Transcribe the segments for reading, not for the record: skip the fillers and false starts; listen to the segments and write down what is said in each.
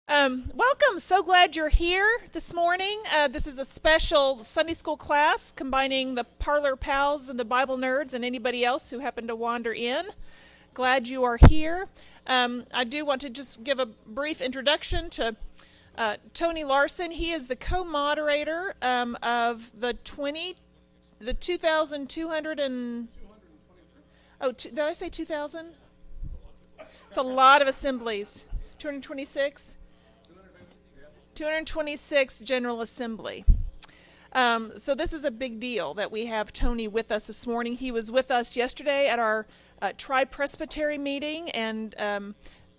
Welcome. So glad you're here this morning. This is a special Sunday school class combining the Parlor Pals and the Bible Nerds and anybody else who happened to wander in. Glad you are here. I do want to just give a brief introduction to Tony Larson. He is the co-moderator of the 2,200 and did I say 2,000? It's a lot of assemblies. 226. 226th General Assembly. So this is a big deal that we have Tony with us this morning. He was with us yesterday at our Tri-Presbytery meeting and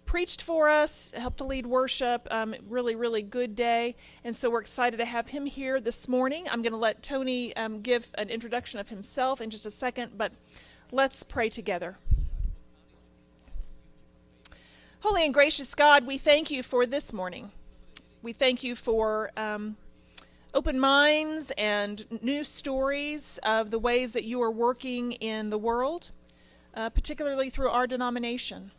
preached for us, helped to lead worship. Really, really good day. And so we're excited to have him here this morning. I'm going to let Tony give an introduction of himself in just a second, but let's pray together. Holy and gracious God, we thank you for this morning. We thank you for open minds and new stories of the ways that you are working in the world, particularly through our denomination.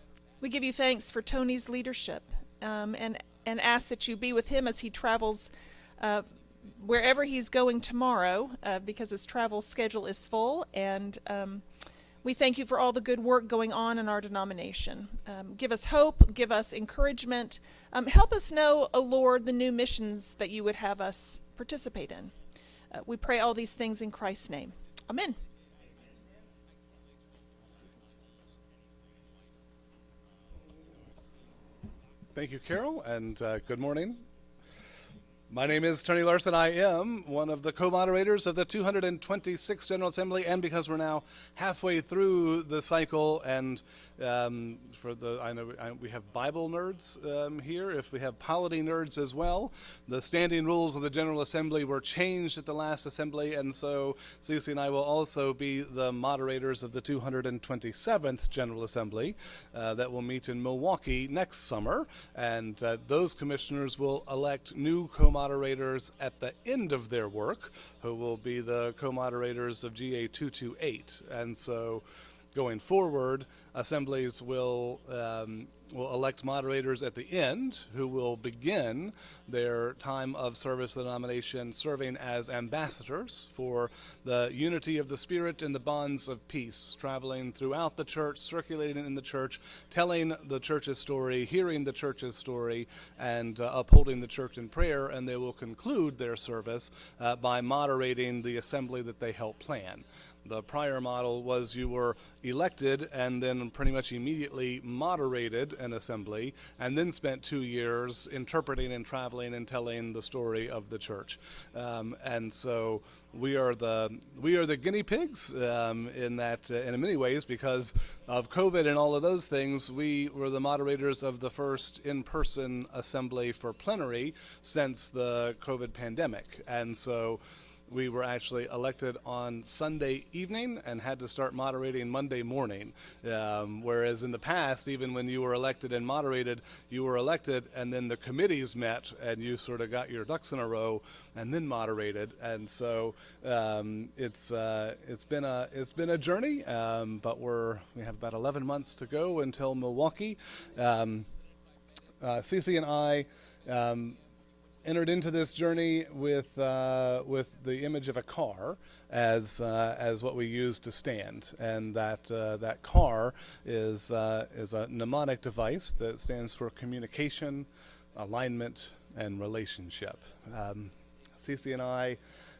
We give you thanks for Tony's leadership and ask that you be with him as he travels wherever he's going tomorrow because his travel schedule is full. And we thank you for all the good work going on in our denomination. Give us hope, give us encouragement. Help us know, O Lord, the new missions that you would have us participate in. We pray all these things in Christ's name. Amen. Thank you, Carol, and good morning. My name is Tony Larson. I am one of the co-moderators of the 226th General Assembly, and because we're now halfway through the cycle, and we have Bible nerds here. If we have polity nerds as well, the standing rules of the General Assembly were changed at the last assembly, and so Cece and I will also be the moderators of the 227th General Assembly that will meet in Milwaukee next summer, and those commissioners will elect new co-moderators at the end of their work, who will be the co-moderators of GA 228, and so going forward, assemblies will elect moderators at the end who will begin their time of service of the denomination serving as ambassadors for the unity of the Spirit and the bonds of peace, traveling throughout the church, circulating in the church, telling the church's story, hearing the church's story, and upholding the church in prayer, and they will conclude their service by moderating the assembly that they help plan. The prior model was you were elected and then pretty much immediately moderated an assembly and then spent 2 years interpreting and traveling and telling the story of the church. And so we are the guinea pigs in that, in many ways, because of COVID and all of those things. We were the moderators of the first in-person assembly for plenary since the COVID pandemic. And so we were actually elected on Sunday evening and had to start moderating Monday morning. Whereas in the past, even when you were elected and moderated, you were elected and then the committees met and you sort of got your ducks in a row and then moderated. And so it's been a journey, but we have about 11 months to go until Milwaukee. Cece and I entered into this journey with the image of a car as what we use to stand, and that car is a mnemonic device that stands for communication, alignment, and relationship. Cece and I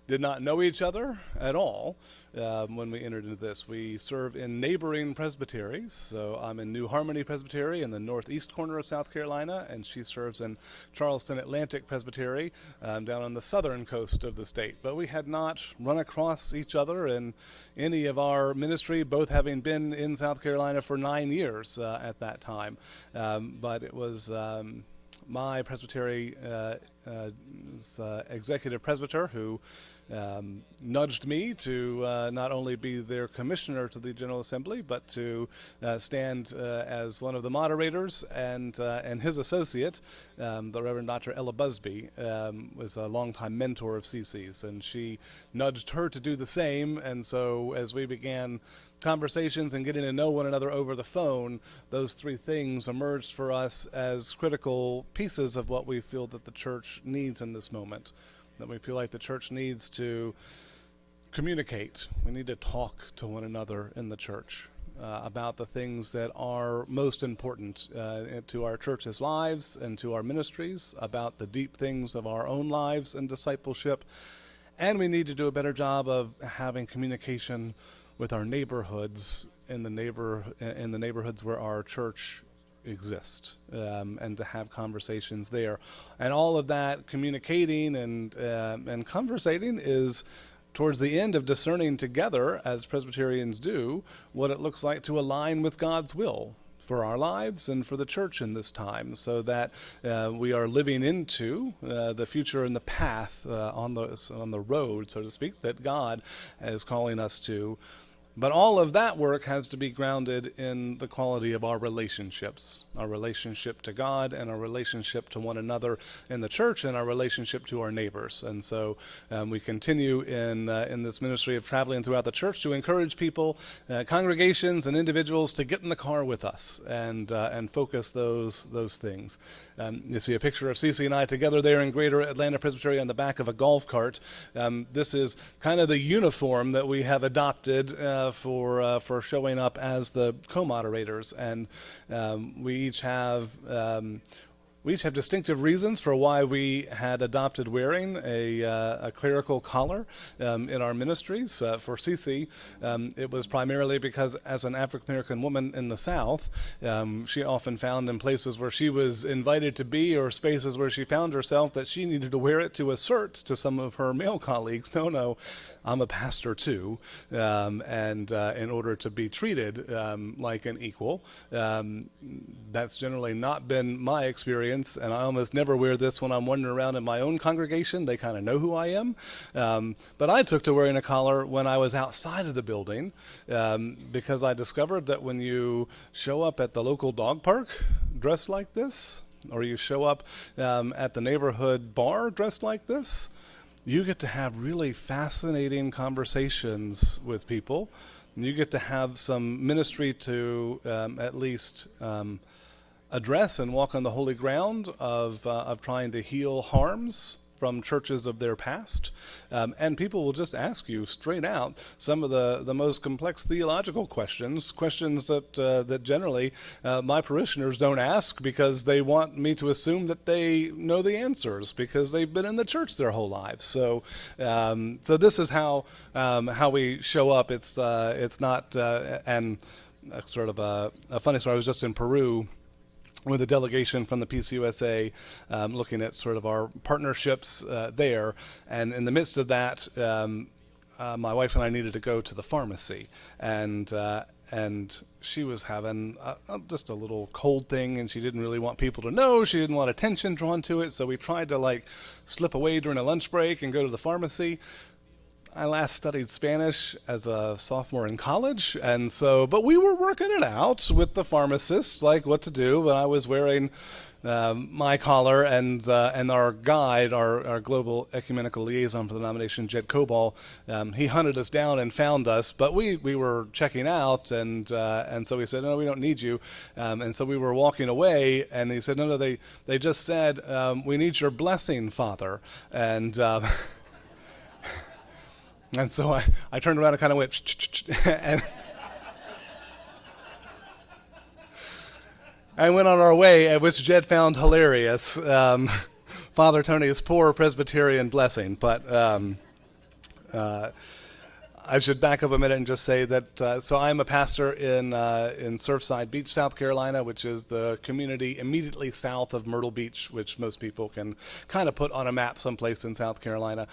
did not know each other at all when we entered into this. We serve in neighboring presbyteries. So I'm in New Harmony Presbytery in the northeast corner of South Carolina, and she serves in Charleston Atlantic Presbytery down on the southern coast of the state. But we had not run across each other in any of our ministry, both having been in South Carolina for 9 years at that time. But it was my presbytery executive presbyter who nudged me to not only be their commissioner to the General Assembly, but to stand as one of the moderators, and his associate, the Reverend Dr. Ella Busby, was a longtime mentor of Cece's, and she nudged her to do the same. And so as we began conversations and getting to know one another over the phone, those three things emerged for us as critical pieces of what we feel that the church needs in this moment. That we feel like the church needs to communicate. We need to talk to one another in the church about the things that are most important to our church's lives and to our ministries, about the deep things of our own lives and discipleship. And we need to do a better job of having communication with our neighborhoods in the neighborhoods where our church exist, and to have conversations there. And all of that communicating and conversating is towards the end of discerning together, as Presbyterians do, what it looks like to align with God's will for our lives and for the church in this time, so that we are living into the future and the path on the road, so to speak, that God is calling us to. But all of that work has to be grounded in the quality of our relationships, our relationship to God and our relationship to one another in the church and our relationship to our neighbors. And so we continue in this ministry of traveling throughout the church to encourage people, congregations and individuals, to get in the car with us and focus those things. You see a picture of Cece and I together there in Greater Atlanta Presbytery on the back of a golf cart. This is kind of the uniform that we have adopted for showing up as the co-moderators, and we each have distinctive reasons for why we had adopted wearing a clerical collar in our ministries. For Cece, it was primarily because, as an African-American woman in the South, she often found in places where she was invited to be, or spaces where she found herself, that she needed to wear it to assert to some of her male colleagues, no, I'm a pastor too, and in order to be treated like an equal. That's generally not been my experience, and I almost never wear this when I'm wandering around in my own congregation. They kind of know who I am. But I took to wearing a collar when I was outside of the building, because I discovered that when you show up at the local dog park dressed like this, or you show up at the neighborhood bar dressed like this, you get to have really fascinating conversations with people. And you get to have some ministry to at least address and walk on the holy ground of trying to heal harms from churches of their past. And people will just ask you straight out some of the most complex theological questions that generally my parishioners don't ask, because they want me to assume that they know the answers because they've been in the church their whole lives. So this is how we show up. It's not, and sort of a funny story, I was just in Peru with a delegation from the PCUSA, looking at sort of our partnerships there. And in the midst of that, my wife and I needed to go to the pharmacy. And she was having just a little cold thing, and she didn't really want people to know. She didn't want attention drawn to it. So we tried to slip away during a lunch break and go to the pharmacy. I last studied Spanish as a sophomore in college, but we were working it out with the pharmacist, what to do. But I was wearing my collar, and our guide, our global ecumenical liaison for the denomination, Jed Cobal, he hunted us down and found us. But we were checking out, and so we said, no, we don't need you. And so we were walking away, and he said, no, they just said, we need your blessing, Father. And so I turned around and kind of went, and went on our way, which Jed found hilarious. Father Tony's poor Presbyterian blessing. But I should back up a minute and just say that, so I'm a pastor in Surfside Beach, South Carolina, which is the community immediately south of Myrtle Beach, which most people can kind of put on a map someplace in South Carolina.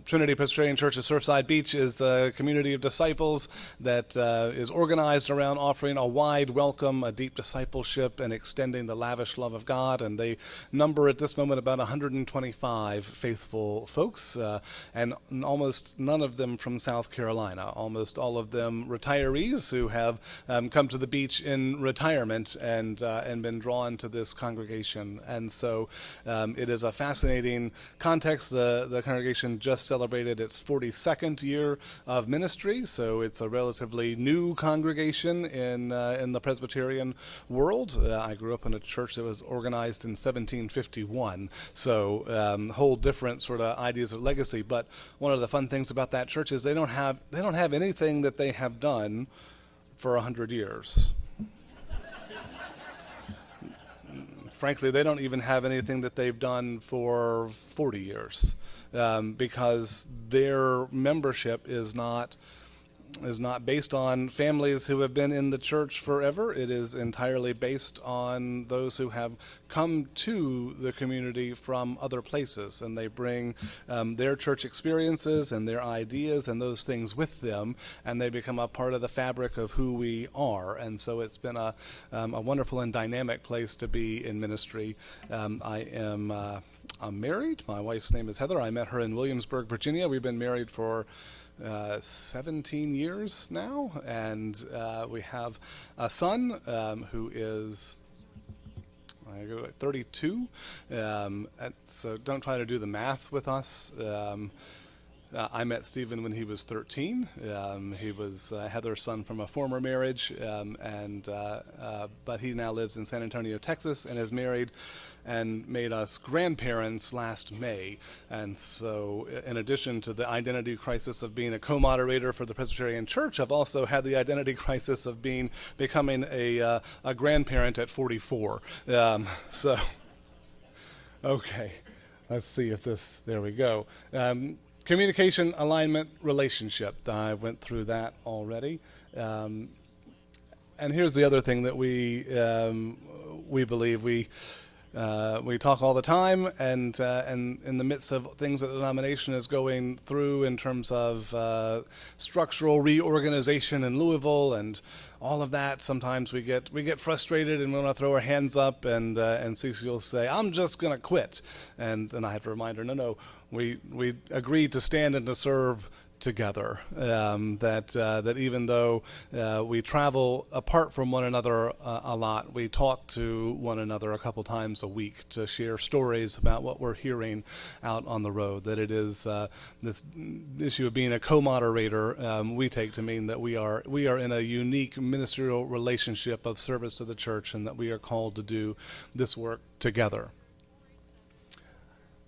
Trinity Presbyterian Church of Surfside Beach is a community of disciples that is organized around offering a wide welcome, a deep discipleship, and extending the lavish love of God. And they number at this moment about 125 faithful folks, and almost none of them from South Carolina. Almost all of them retirees who have come to the beach in retirement and been drawn to this congregation. And so it is a fascinating context. The congregation just celebrated its 42nd year of ministry, so it's a relatively new congregation in the Presbyterian world. I grew up in a church that was organized in 1751, so whole different sort of ideas of legacy. But one of the fun things about that church is they don't have anything that they have done for 100 years. Frankly, they don't even have anything that they've done for 40 years, because their membership is not based on families who have been in the church forever. It is entirely based on those who have come to the community from other places, and they bring their church experiences and their ideas and those things with them, and they become a part of the fabric of who we are. And so it's been a wonderful and dynamic place to be in ministry. I'm married. My wife's name is Heather. I met her in Williamsburg, Virginia. We've been married for 17 years now, and we have a son who is 32, so don't try to do the math with us. I met Stephen when he was 13. He was Heather's son from a former marriage, but he now lives in San Antonio, Texas, and is married and made us grandparents last May. And so in addition to the identity crisis of being a co-moderator for the Presbyterian Church, I've also had the identity crisis of becoming a grandparent at 44. Okay, let's see if there we go. Communication, alignment, relationship. I went through that already. And here's the other thing that we believe. We talk all the time, and in the midst of things that the denomination is going through in terms of structural reorganization in Louisville and all of that, sometimes we get frustrated and we want to throw our hands up, and Cece will say, "I'm just going to quit," and then I have to remind her, no, we agreed to stand and to serve together, that even though we travel apart from one another a lot, we talk to one another a couple times a week to share stories about what we're hearing out on the road, that it is this issue of being a co-moderator we take to mean that we are in a unique ministerial relationship of service to the church, and that we are called to do this work together.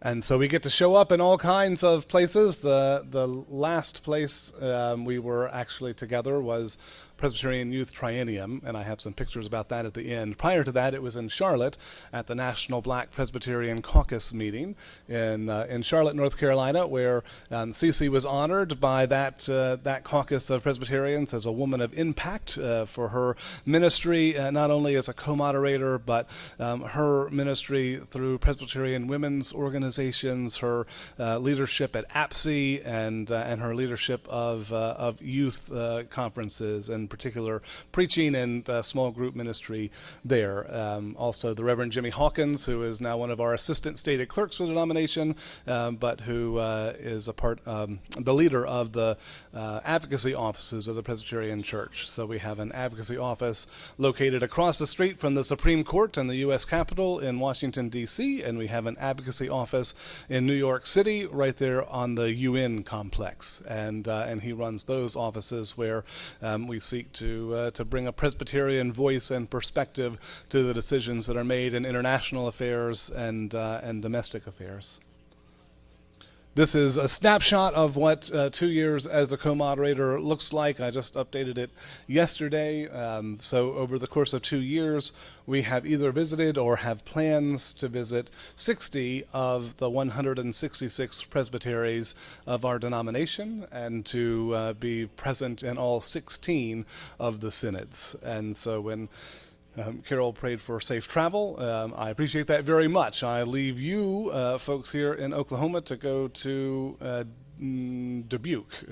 And so we get to show up in all kinds of places. The last place we were actually together was Presbyterian Youth Triennium, and I have some pictures about that at the end. Prior to that, it was in Charlotte at the National Black Presbyterian Caucus meeting in Charlotte, North Carolina, where Cece was honored by that caucus of Presbyterians as a woman of impact for her ministry, not only as a co-moderator, but her ministry through Presbyterian women's organizations, her leadership at APSI, and her leadership of youth conferences, and particular preaching and small group ministry there. Also the Reverend Jimmy Hawkins, who is now one of our assistant stated clerks for the denomination, but who is the leader of the advocacy offices of the Presbyterian Church. So we have an advocacy office located across the street from the Supreme Court and the U.S. Capitol in Washington, D.C., and we have an advocacy office in New York City right there on the UN complex. And he runs those offices where we seek to bring a Presbyterian voice and perspective to the decisions that are made in international affairs and domestic affairs. This is a snapshot of what 2 years as a co-moderator looks like. I just updated it yesterday. So over the course of 2 years, we have either visited or have plans to visit 60 of the 166 presbyteries of our denomination, and to be present in all 16 of the synods. And so when Carol prayed for safe travel, I appreciate that very much. I leave you folks here in Oklahoma to go to Dubuque,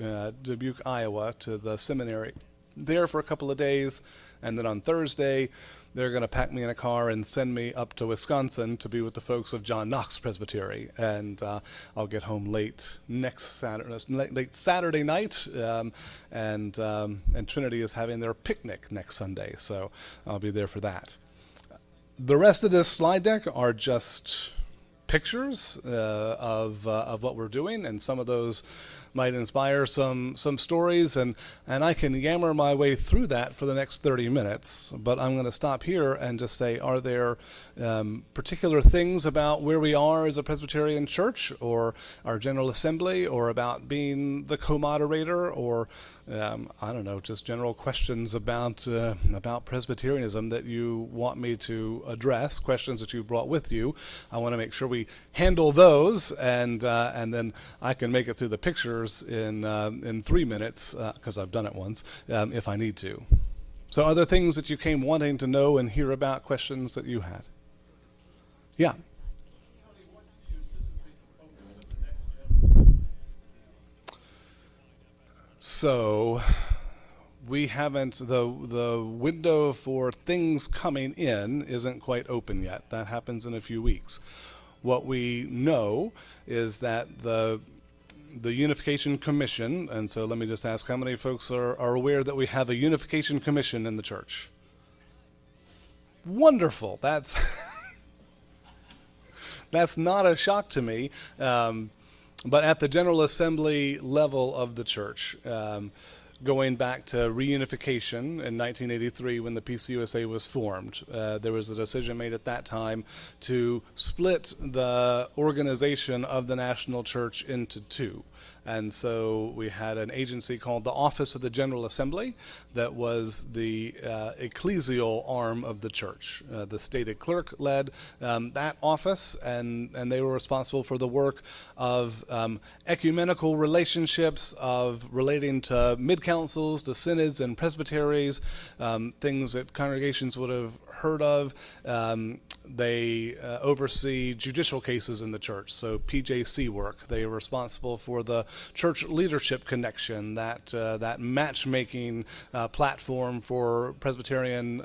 Iowa, to the seminary there for a couple of days, and then on Thursday they're going to pack me in a car and send me up to Wisconsin to be with the folks of John Knox Presbytery, and I'll get home late Saturday night, and Trinity is having their picnic next Sunday, so I'll be there for that. The rest of this slide deck are just pictures of what we're doing, and some of those might inspire some stories, and I can yammer my way through that for the next 30 minutes, but I'm going to stop here and just say, are there particular things about where we are as a Presbyterian church, or our General Assembly, or about being the co-moderator, or I don't know, just general questions about Presbyterianism that you want me to address, questions that you brought with you? I want to make sure we handle those, and then I can make it through the pictures in 3 minutes, because I've done it once, if I need to. So are there things that you came wanting to know and hear about, questions that you had? Yeah. So we haven't, the window for things coming in isn't quite open yet. That happens in a few weeks. What we know is that the Unification Commission, and so let me just ask, how many folks are aware that we have a Unification Commission in the church? Wonderful. That's that's not a shock to me. But at the General Assembly level of the church, going back to reunification in 1983 when the PCUSA was formed, there was a decision made at that time to split the organization of the national church into two. And so we had an agency called the Office of the General Assembly that was the ecclesial arm of the church. The stated clerk led that office, and they were responsible for the work of ecumenical relationships, of relating to mid-councils, to synods and presbyteries, things that congregations would have heard of. They oversee judicial cases in the church, so PJC work. They are responsible for the church leadership connection, that matchmaking platform for Presbyterian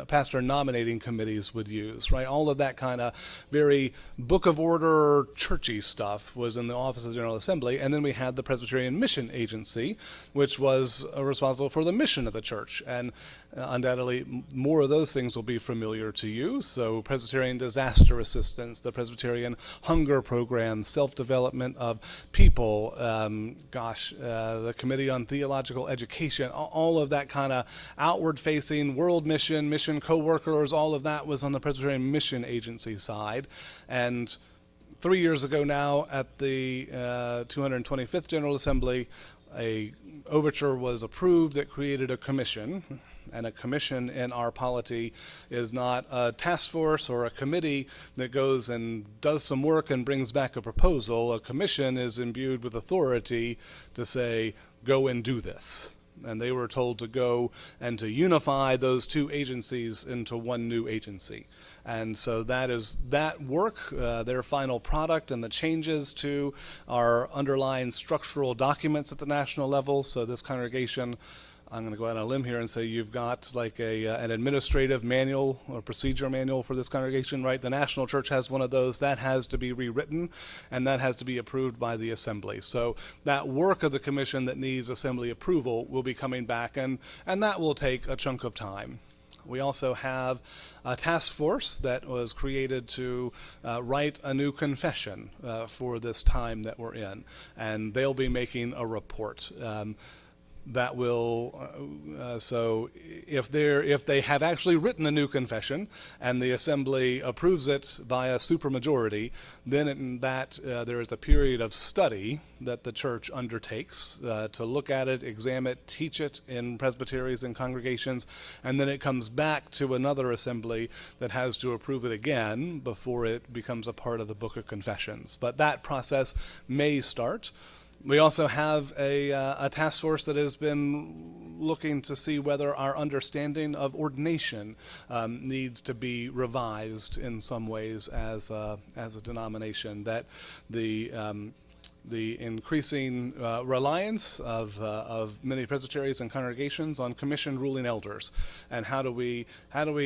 pastor nominating committees would use, right? All of that kind of very book of order churchy stuff was in the Office of the General Assembly. And then we had the Presbyterian Mission Agency, which was responsible for the mission of the church. And undoubtedly more of those things will be familiar to you. So Presbyterian disaster assistance, the Presbyterian hunger program, self-development of people, the Committee on Theological Education, all of that kind of outward-facing world mission co-workers, all of that was on the Presbyterian Mission Agency side. And 3 years ago now at the 225th General Assembly, a overture was approved that created a commission. And a commission in our polity is not a task force or a committee that goes and does some work and brings back a proposal. A commission is imbued with authority to say, go and do this. And they were told to go and to unify those two agencies into one new agency. And so that is that work, their final product, and the changes to our underlying structural documents at the national level. So this congregation, I'm going to go out on a limb here and say you've got like an administrative manual or procedure manual for this congregation, right? The national church has one of those. That has to be rewritten, and that has to be approved by the assembly. So that work of the commission that needs assembly approval will be coming back, and that will take a chunk of time. We also have a task force that was created to write a new confession for this time that we're in, and they'll be making a report. that will, so if they have actually written a new confession and the assembly approves it by a supermajority, then there is a period of study that the church undertakes to look at it, examine it, teach it in presbyteries and congregations, and then it comes back to another assembly that has to approve it again before it becomes a part of the Book of Confessions. But that process may start. We also have a task force that has been looking to see whether our understanding of ordination needs to be revised in some ways as a denomination. That the increasing reliance of many presbyteries and congregations on commissioned ruling elders, and how do we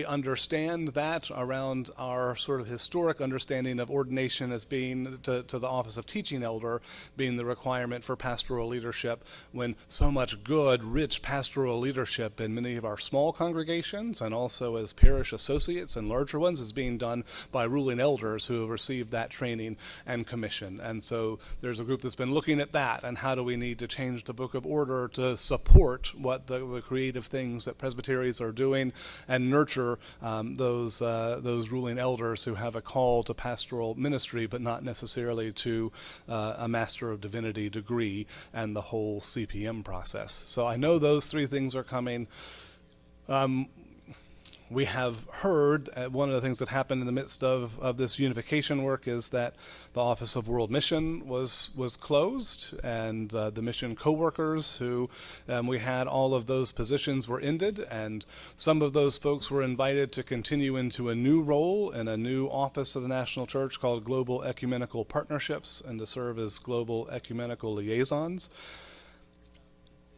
understand that around our sort of historic understanding of ordination as being to the office of teaching elder being the requirement for pastoral leadership, when so much good, rich pastoral leadership in many of our small congregations and also as parish associates and larger ones is being done by ruling elders who have received that training and commission. And so there's a group that's been looking at that, and how do we need to change the Book of Order to support what the creative things that presbyteries are doing and nurture those ruling elders who have a call to pastoral ministry but not necessarily to a Master of Divinity degree and the whole CPM process. So I know those three things are coming. We have heard one of the things that happened in the midst of this unification work is that the Office of World Mission was closed, and the mission co-workers who we had, all of those positions were ended, and some of those folks were invited to continue into a new role in a new office of the National Church called Global Ecumenical Partnerships, and to serve as Global Ecumenical Liaisons.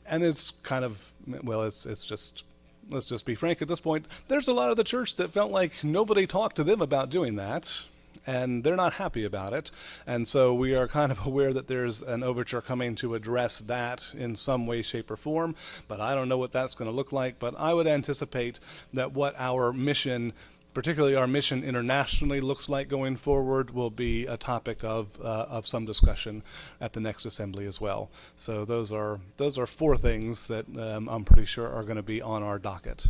And it's kind of, well, it's just, let's just be frank at this point, there's a lot of the church that felt like nobody talked to them about doing that, and they're not happy about it. And so we are kind of aware that there's an overture coming to address that in some way, shape, or form, but I don't know what that's going to look like. But I would anticipate that what our mission, particularly our mission internationally, looks like going forward will be a topic of some discussion at the next assembly as well. So those are four things that I'm pretty sure are going to be on our docket.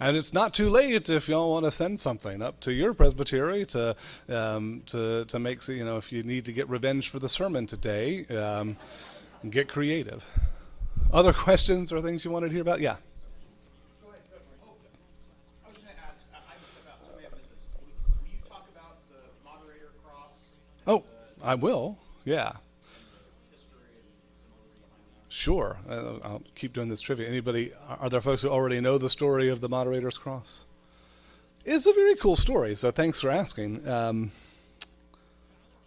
And it's not too late if y'all want to send something up to your presbytery to make, if you need to get revenge for the sermon today, get creative. Other questions or things you wanted to hear about? Yeah. Oh, I will, yeah. Sure, I'll keep doing this trivia. Anybody, are there folks who already know the story of the Moderator's Cross? It's a very cool story, so thanks for asking.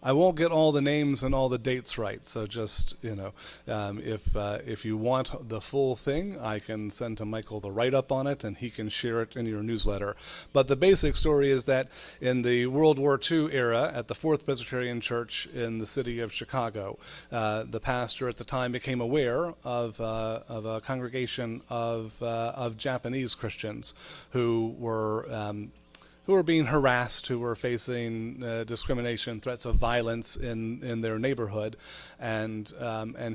I won't get all the names and all the dates right, so just, if you want the full thing, I can send to Michael the write-up on it, and he can share it in your newsletter. But the basic story is that in the World War II era, at the Fourth Presbyterian Church in the city of Chicago, the pastor at the time became aware of a congregation of Japanese Christians who were being harassed, who were facing discrimination, threats of violence in their neighborhood, and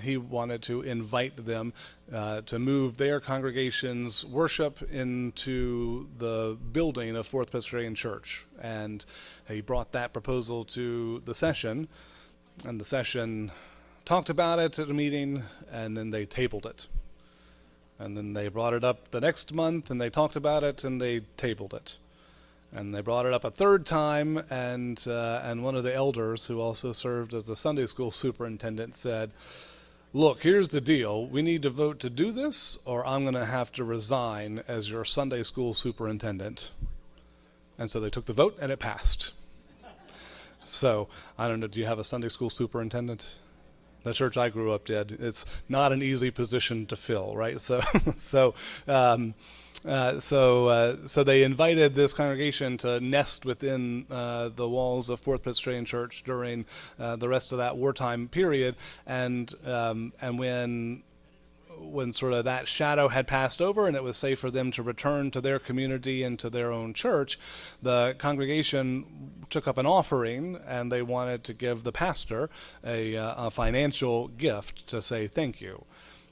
he wanted to invite them to move their congregation's worship into the building of Fourth Presbyterian Church. And he brought that proposal to the session, and the session talked about it at a meeting, and then they tabled it. And then they brought it up the next month, and they talked about it, and they tabled it. And they brought it up a third time, and one of the elders, who also served as the Sunday school superintendent, said, "Look, here's the deal. We need to vote to do this, or I'm going to have to resign as your Sunday school superintendent." And so they took the vote, and it passed. So, I don't know, do you have a Sunday school superintendent? The church I grew up did. It's not an easy position to fill, right? So they invited this congregation to nest within the walls of Fourth Presbyterian Church during the rest of that wartime period, and when sort of that shadow had passed over and it was safe for them to return to their community and to their own church, the congregation took up an offering, and they wanted to give the pastor a financial gift to say thank you.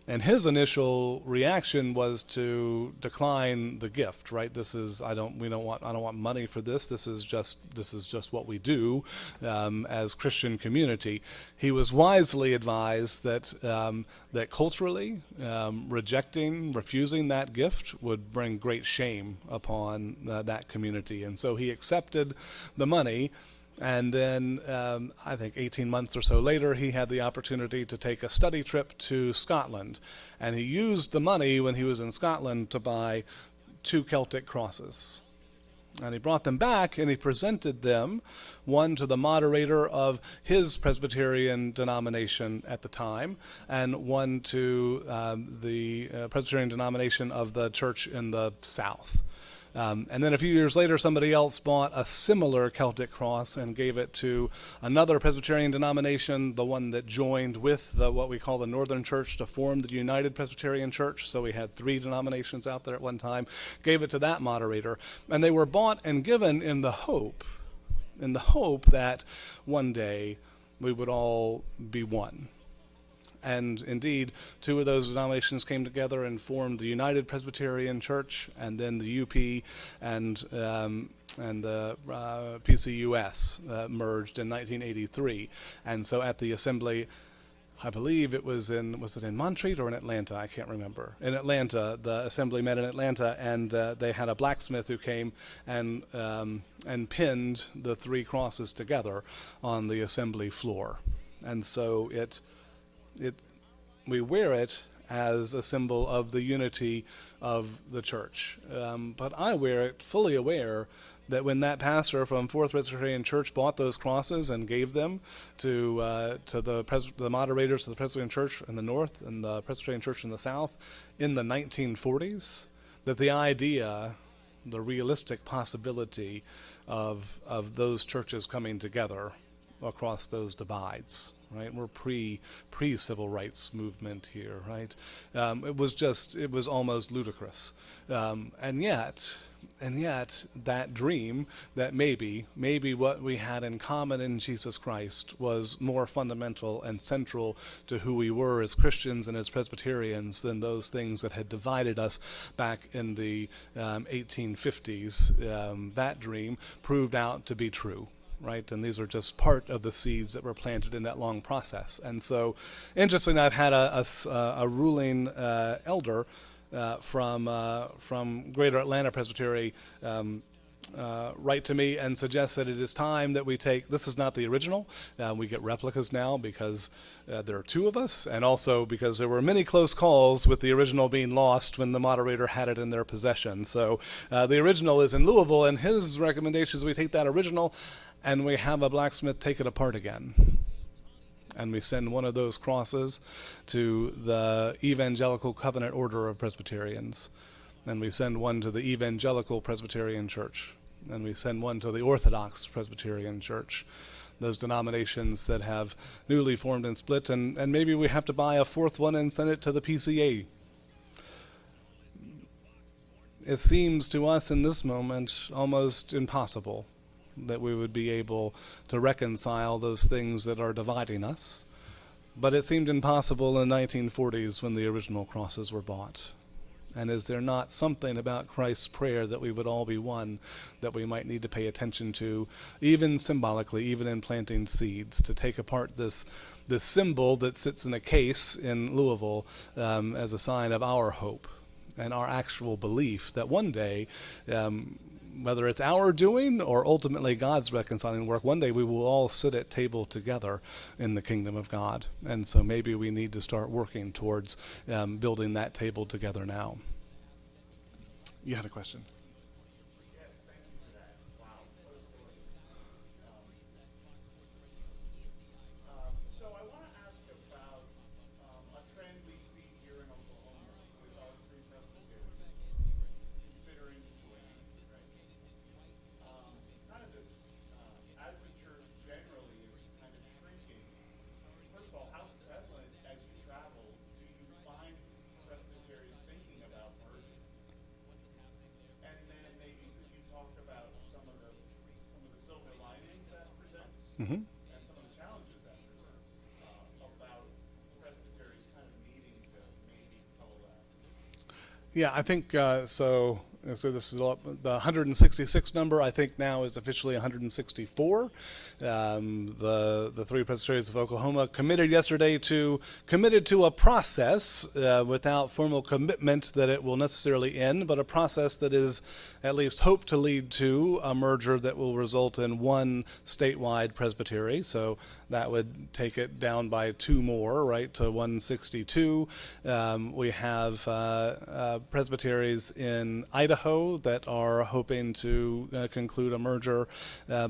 And his initial reaction was to decline the gift, right? I don't want money for this. This is just what we do as Christian community. He was wisely advised that culturally, refusing that gift would bring great shame upon that community. And so he accepted the money. And then I think 18 months or so later, he had the opportunity to take a study trip to Scotland. And he used the money when he was in Scotland to buy 2 Celtic crosses. And he brought them back and he presented them, one to the moderator of his Presbyterian denomination at the time, and one to the Presbyterian denomination of the church in the South. And then a few years later, somebody else bought a similar Celtic cross and gave it to another Presbyterian denomination, the one that joined with what we call the Northern Church to form the United Presbyterian Church. So we had 3 denominations out there at one time, gave it to that moderator. And they were bought and given in the hope that one day we would all be one. And indeed, 2 of those denominations came together and formed the United Presbyterian Church, and then the UP and the PCUS merged in 1983. And so at the assembly, I believe was it in Montreat or in Atlanta? I can't remember. In Atlanta, the assembly met in Atlanta, and they had a blacksmith who came and pinned the 3 crosses together on the assembly floor. And so we wear it as a symbol of the unity of the church. But I wear it fully aware that when that pastor from Fourth Presbyterian Church bought those crosses and gave them to the moderators of the Presbyterian Church in the North and the Presbyterian Church in the South in the 1940s, that the realistic possibility of those churches coming together across those divides, right? We're pre-civil rights movement here, right? It was almost ludicrous, and yet that dream that maybe what we had in common in Jesus Christ was more fundamental and central to who we were as Christians and as Presbyterians than those things that had divided us back in the 1850s. That dream proved out to be true. Right, and these are just part of the seeds that were planted in that long process. And so, interestingly, I've had a ruling elder from Greater Atlanta Presbytery write to me and suggest that it is time that we take. This is not the original. We get replicas now because there are 2 of us, and also because there were many close calls with the original being lost when the moderator had it in their possession. So the original is in Louisville, and his recommendation is we take that original and we have a blacksmith take it apart again. And we send one of those crosses to the Evangelical Covenant Order of Presbyterians. And we send one to the Evangelical Presbyterian Church. And we send one to the Orthodox Presbyterian Church. Those denominations that have newly formed and split. And maybe we have to buy a 4th one and send it to the PCA. It seems to us in this moment almost impossible that we would be able to reconcile those things that are dividing us. But it seemed impossible in the 1940s when the original crosses were bought. And is there not something about Christ's prayer that we would all be one that we might need to pay attention to, even symbolically, even in planting seeds, to take apart this symbol that sits in a case in Louisville as a sign of our hope and our actual belief that one day, whether it's our doing or ultimately God's reconciling work, one day we will all sit at table together in the kingdom of God. And so maybe we need to start working towards building that table together now. You had a question? Yes, thank you for that. Wow, what a story. So I want to ask about a trend we see here in Oklahoma with our 3 presbyteries considering joining, right? Kind of this, as the church generally is kind of shrinking. First of all, how prevalent as you travel do you find presbyteries thinking about merging? And then maybe could you talk about some of the silver linings that presents? Mm-hmm. And some of the challenges that presents about presbyteries kind of needing to maybe Yeah, I think so. So this is the 166 number. I think now is officially 164. The three presbyteries of Oklahoma committed to a process without formal commitment that it will necessarily end, but a process that is at least hoped to lead to a merger that will result in one statewide presbytery. So that would take it down by two more, right, to 162. We have presbyteries in Idaho that are hoping to conclude a merger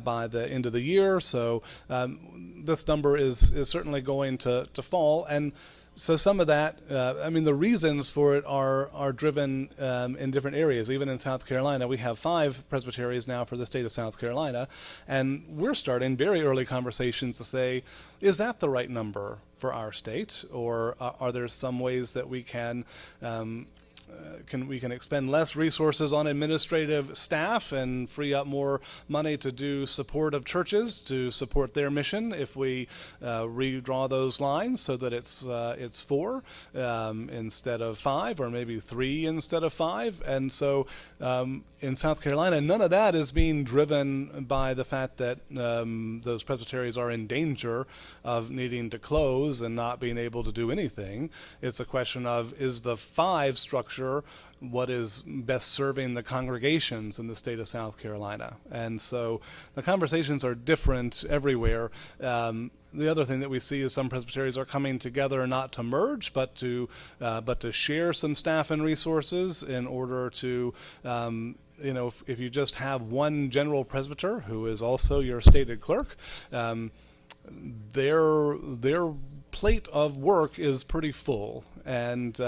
by the end of the year. So this number is certainly going to fall. And so some of that, the reasons for it are driven in different areas. Even in South Carolina, we have 5 presbyteries now for the state of South Carolina, and we're starting very early conversations to say, is that the right number for our state, or are there some ways that we can expend less resources on administrative staff and free up more money to do support of churches to support their mission if we redraw those lines so that it's 4 instead of 5, or maybe 3 instead of 5. And so in South Carolina, none of that is being driven by the fact that those presbyteries are in danger of needing to close and not being able to do anything. It's a question of, is the 5 structure what is best serving the congregations in the state of South Carolina? And so the conversations are different everywhere. The other thing that we see is some presbyteries are coming together not to merge, but to share some staff and resources in order to, if you just have one general presbyter who is also your stated clerk, their plate of work is pretty full. And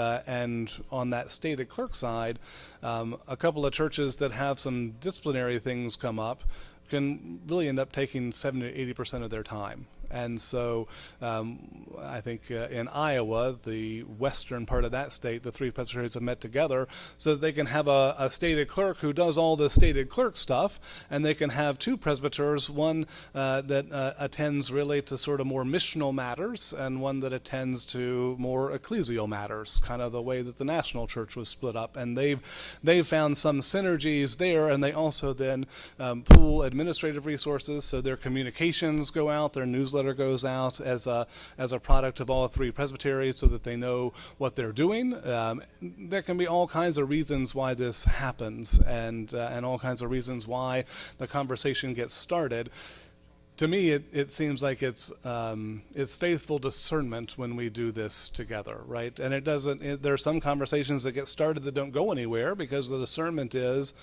on that stated clerk side, a couple of churches that have some disciplinary things come up can really end up taking 70 to 80% of their time. And so I think in Iowa, the western part of that state, the 3 presbyteries have met together so that they can have a stated clerk who does all the stated clerk stuff, and they can have 2 presbyters, one that attends really to sort of more missional matters, and one that attends to more ecclesial matters, kind of the way that the national church was split up. And they've found some synergies there, and they also then pool administrative resources, so their communications go out, their newsletter goes out as a product of all 3 presbyteries so that they know what they're doing. There can be all kinds of reasons why this happens, and all kinds of reasons why the conversation gets started. To me, it seems like it's faithful discernment when we do this together, right? And there are some conversations that get started that don't go anywhere because the discernment is,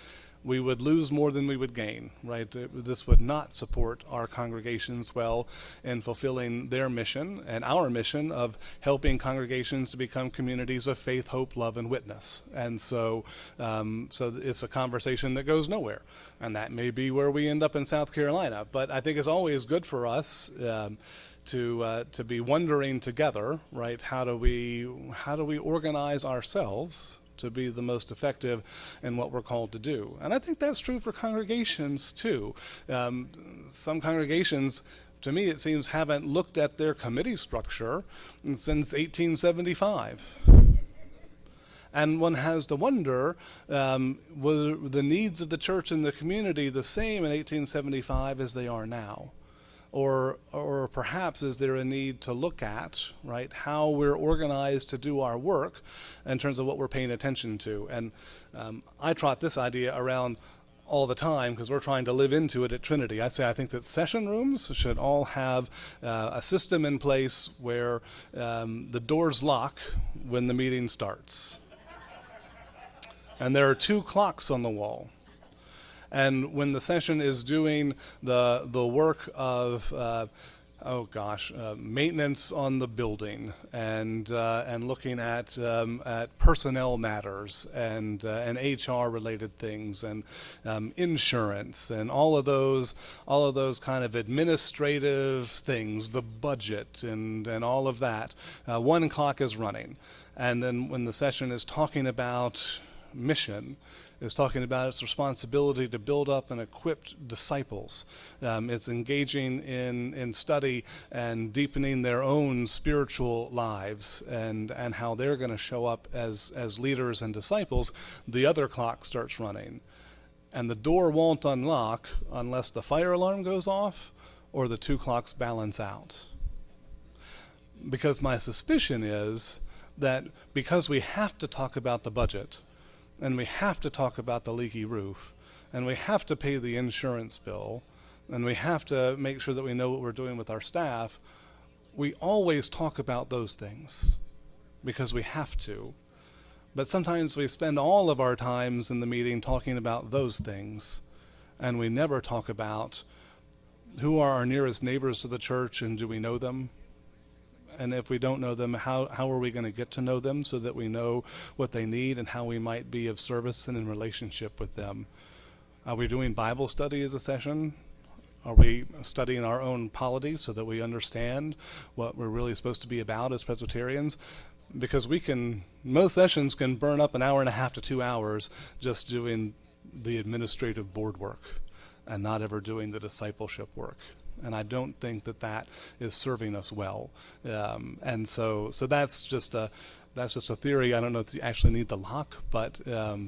we would lose more than we would gain, right? This would not support our congregations well in fulfilling their mission and our mission of helping congregations to become communities of faith, hope, love, and witness. And so it's a conversation that goes nowhere. And that may be where we end up in South Carolina. But I think it's always good for us to be wondering together, right? How do we organize ourselves to be the most effective in what we're called to do? And I think that's true for congregations too. Some congregations, to me it seems, haven't looked at their committee structure since 1875. And one has to wonder, were the needs of the church and the community the same in 1875 as they are now? Or perhaps is there a need to look at, right, how we're organized to do our work in terms of what we're paying attention to? And I trot this idea around all the time because we're trying to live into it at Trinity. I think that session rooms should all have a system in place where the doors lock when the meeting starts. And there are 2 clocks on the wall. And when the session is doing the work of maintenance on the building and looking at personnel matters and HR related things and insurance and all of those kind of administrative things, the budget and all of that, 1 clock is running. And then when the session is talking about mission, is talking about its responsibility to build up and equip disciples. It's engaging in study and deepening their own spiritual lives and how they're going to show up as leaders and disciples. The other clock starts running. And the door won't unlock unless the fire alarm goes off or the two clocks balance out. Because my suspicion is that because we have to talk about the budget, and we have to talk about the leaky roof, and we have to pay the insurance bill, and we have to make sure that we know what we're doing with our staff, we always talk about those things because we have to. But sometimes we spend all of our times in the meeting talking about those things, and we never talk about who are our nearest neighbors to the church and do we know them? And if we don't know them, how are we going to get to know them so that we know what they need and how we might be of service and in relationship with them? Are we doing Bible study as a session? Are we studying our own polity so that we understand what we're really supposed to be about as Presbyterians? Because most sessions can burn up an hour and a half to 2 hours just doing the administrative board work and not ever doing the discipleship work. And I don't think that is serving us well. And so that's just a theory. I don't know if you actually need the lock, but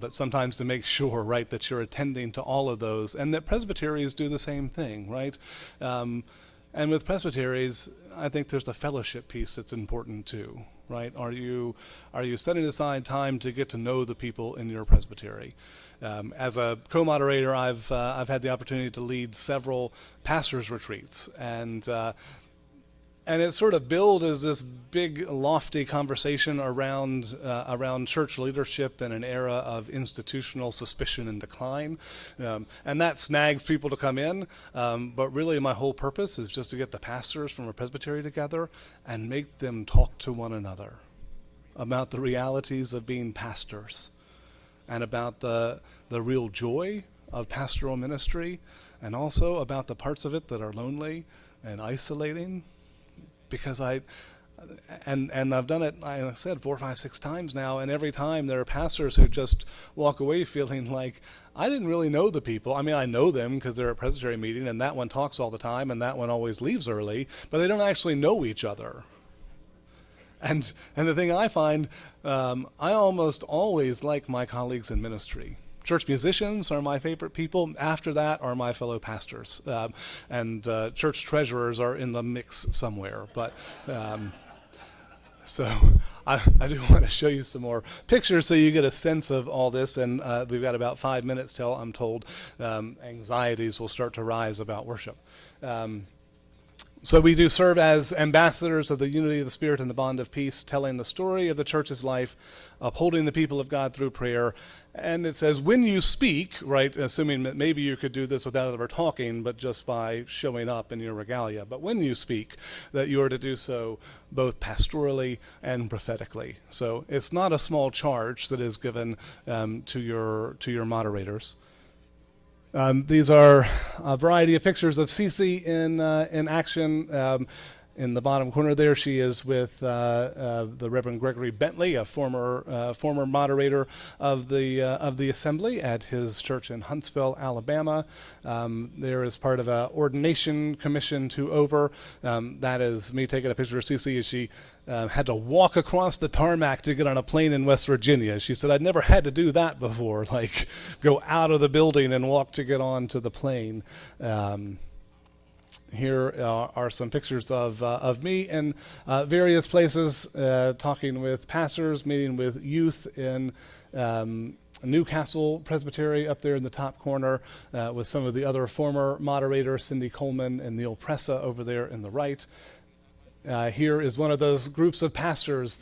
sometimes to make sure, right, that you're attending to all of those, and that presbyteries do the same thing, right? And with presbyteries, I think there's the fellowship piece that's important too, right? Are you setting aside time to get to know the people in your presbytery? As a co-moderator, I've had the opportunity to lead several pastors' retreats, and it sort of built as this big, lofty conversation around church leadership in an era of institutional suspicion and decline, and that snags people to come in. But really, my whole purpose is just to get the pastors from a presbytery together and make them talk to one another about the realities of being pastors, and about the real joy of pastoral ministry, and also about the parts of it that are lonely and isolating. Because I've done it, I said 4, 5, 6 times now, and every time there are pastors who just walk away feeling like, I didn't really know the people. I mean, I know them because they're at a presbytery meeting, and that one talks all the time, and that one always leaves early, but they don't actually know each other. And the thing I find, I almost always like my colleagues in ministry. Church musicians are my favorite people. After that are my fellow pastors. And church treasurers are in the mix somewhere. But so I do want to show you some more pictures so you get a sense of all this. And we've got about 5 minutes till, I'm told, anxieties will start to rise about worship. So we do serve as ambassadors of the unity of the Spirit and the bond of peace, telling the story of the church's life, upholding the people of God through prayer. And it says, when you speak, right, assuming that maybe you could do this without ever talking, but just by showing up in your regalia. But when you speak, that you are to do so both pastorally and prophetically. So it's not a small charge that is given to your moderators. These are a variety of pictures of Cece in action. In the bottom corner there, she is with the Reverend Gregory Bentley, a former moderator of the assembly at his church in Huntsville, Alabama. There is part of an ordination commission to over. That is me taking a picture of Cece as she had to walk across the tarmac to get on a plane in West Virginia. She said, I'd never had to do that before, like go out of the building and walk to get onto the plane. Here are some pictures of me in various places, talking with pastors, meeting with youth in Newcastle Presbytery up there in the top corner, with some of the other former moderators, Cindy Coleman and Neil Pressa over there in the right. Here is one of those groups of pastors,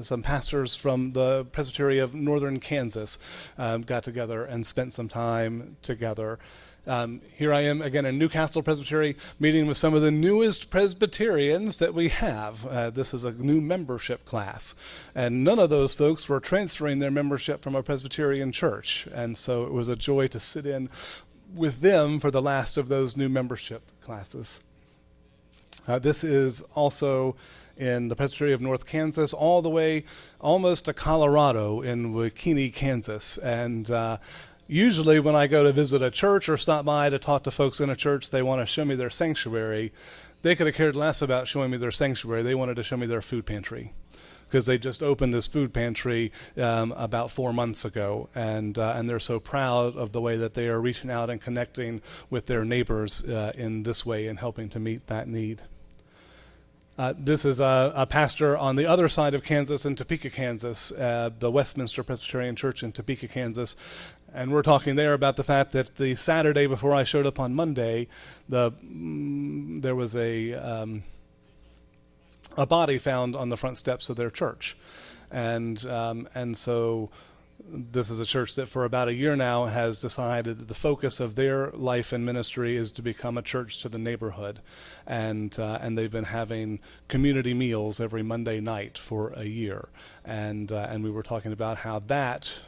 some pastors from the Presbytery of Northern Kansas got together and spent some time together. Here I am again in Newcastle Presbytery, meeting with some of the newest Presbyterians that we have. This is a new membership class, and none of those folks were transferring their membership from a Presbyterian church, and so it was a joy to sit in with them for the last of those new membership classes. This is also in the Presbytery of North Kansas, all the way almost to Colorado in Waukegan, Kansas, and Usually when I go to visit a church or stop by to talk to folks in a church, they want to show me their sanctuary. They could have cared less about showing me their sanctuary. They wanted to show me their food pantry, because they just opened this food pantry about 4 months ago, and they're so proud of the way that they are reaching out and connecting with their neighbors in this way and helping to meet that need. This is a pastor on the other side of Kansas in Topeka, Kansas, the Westminster Presbyterian Church in Topeka, Kansas. And we're talking there about the fact that the Saturday before I showed up on Monday, there was a body found on the front steps of their church. And so this is a church that for about a year now has decided that the focus of their life and ministry is to become a church to the neighborhood. And they've been having community meals every Monday night for a year. And we were talking about how that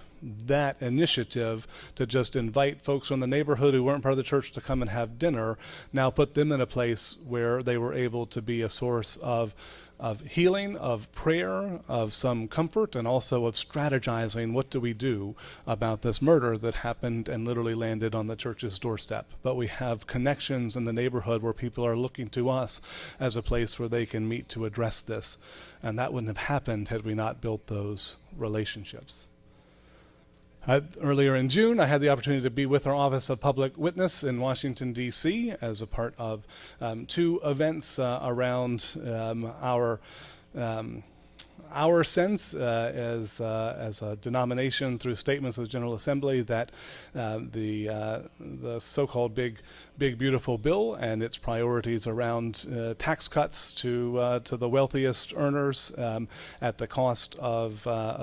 initiative to just invite folks from the neighborhood who weren't part of the church to come and have dinner now put them in a place where they were able to be a source of healing, of prayer, of some comfort, and also of strategizing what do we do about this murder that happened and literally landed on the church's doorstep. But we have connections in the neighborhood where people are looking to us as a place where they can meet to address this. And that wouldn't have happened had we not built those relationships. Earlier in June, I had the opportunity to be with our Office of Public Witness in Washington, D.C. as a part of 2 events around our sense as a denomination through statements of the General Assembly that the so-called big beautiful bill and its priorities around tax cuts to the wealthiest earners at the cost of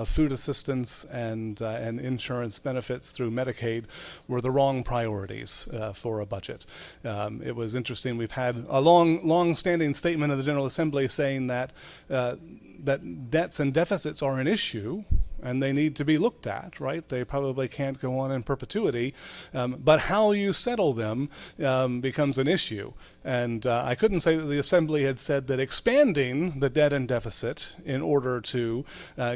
food assistance and insurance benefits through Medicaid were the wrong priorities for a budget. It was interesting. We've had a long-standing statement of the General Assembly saying that debts and deficits are an issue and they need to be looked at, right? They probably can't go on in perpetuity, but how you settle them becomes an issue. And I couldn't say that the Assembly had said that expanding the debt and deficit in order to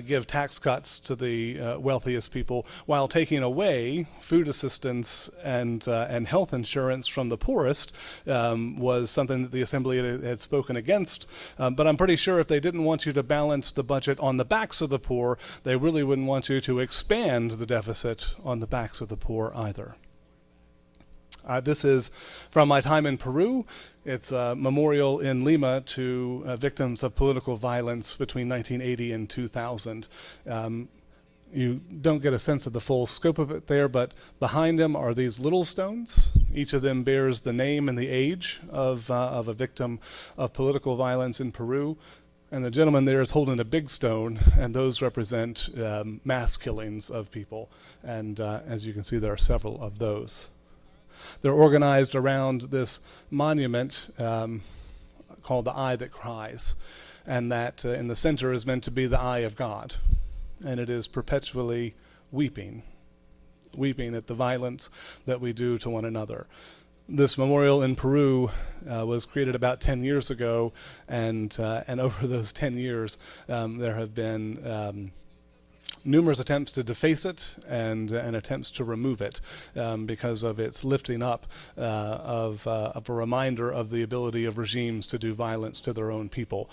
give tax cuts to the wealthiest people while taking away food assistance and health insurance from the poorest was something that the Assembly had spoken against. But I'm pretty sure if they didn't want you to balance the budget on the backs of the poor, they really wouldn't want you to expand the deficit on the backs of the poor either. This is from my time in Peru. It's a memorial in Lima to victims of political violence between 1980 and 2000. You don't get a sense of the full scope of it there, but behind them are these little stones. Each of them bears the name and the age of a victim of political violence in Peru. And the gentleman there is holding a big stone, and those represent mass killings of people. And as you can see, there are several of those. They're organized around this monument called the Eye That Cries, and that in the center is meant to be the eye of God. And it is perpetually weeping at the violence that we do to one another. This memorial in Peru was created about 10 years ago, and over those 10 years, there have been numerous attempts to deface it and attempts to remove it because of its lifting up of a reminder of the ability of regimes to do violence to their own people,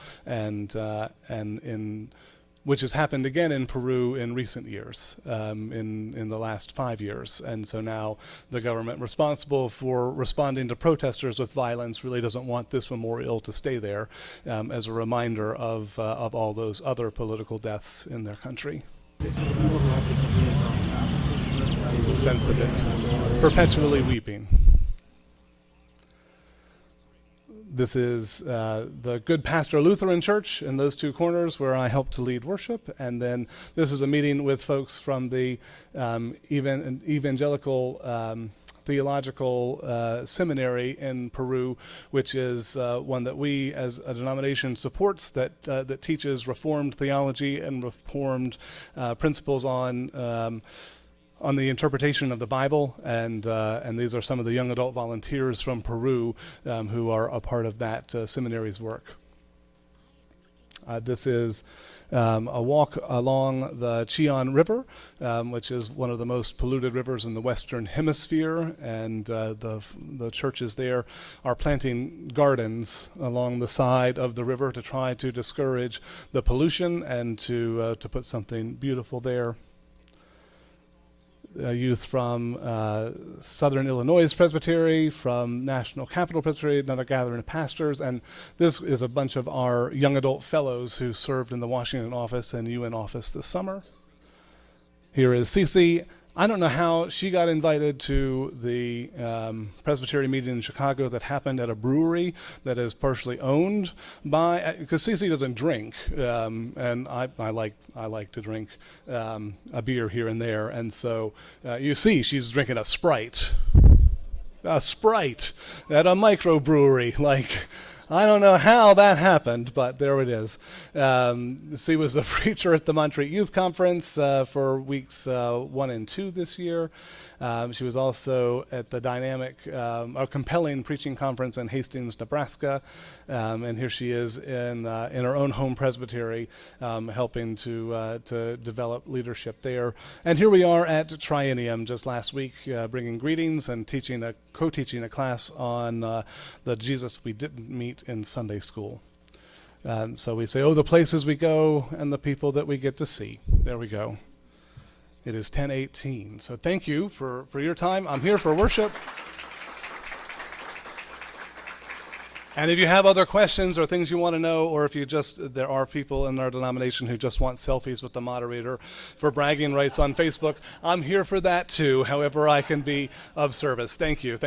which has happened again in Peru in recent years, in the last 5 years. And so now the government responsible for responding to protesters with violence really doesn't want this memorial to stay there as a reminder of all those other political deaths in their country. Sense of it. Perpetually weeping. This is the Good Pastor Lutheran Church in those 2 corners where I help to lead worship. And then this is a meeting with folks from the Evangelical Theological Seminary in Peru, which is one that we as a denomination supports, that teaches Reformed theology and Reformed principles on the interpretation of the Bible, and these are some of the young adult volunteers from Peru who are a part of that seminary's work. This is a walk along the Cheon River, which is one of the most polluted rivers in the Western Hemisphere, and the churches there are planting gardens along the side of the river to try to discourage the pollution and to put something beautiful there. Youth from Southern Illinois Presbytery, from National Capital Presbytery, another gathering of pastors, and this is a bunch of our young adult fellows who served in the Washington office and UN office this summer. Here is Cece. I don't know how she got invited to the Presbytery meeting in Chicago that happened at a brewery that is partially owned by, because Cece doesn't drink, and I like to drink a beer here and there, and so you see she's drinking a Sprite at a microbrewery, like. I don't know how that happened, but there it is. She was a preacher at the Montreat Youth Conference for weeks 1 and 2 this year. She was also at the a compelling preaching conference in Hastings, Nebraska. And here she is in her own home presbytery, helping to develop leadership there. And here we are at Triennium just last week, bringing greetings and co-teaching a class on the Jesus we didn't meet in Sunday school. So we say, oh, the places we go and the people that we get to see. There we go. It is 10:18. So thank you for your time. I'm here for worship. And if you have other questions or things you want to know, or if there are people in our denomination who just want selfies with the moderator for bragging rights on Facebook, I'm here for that too, however I can be of service. Thank you.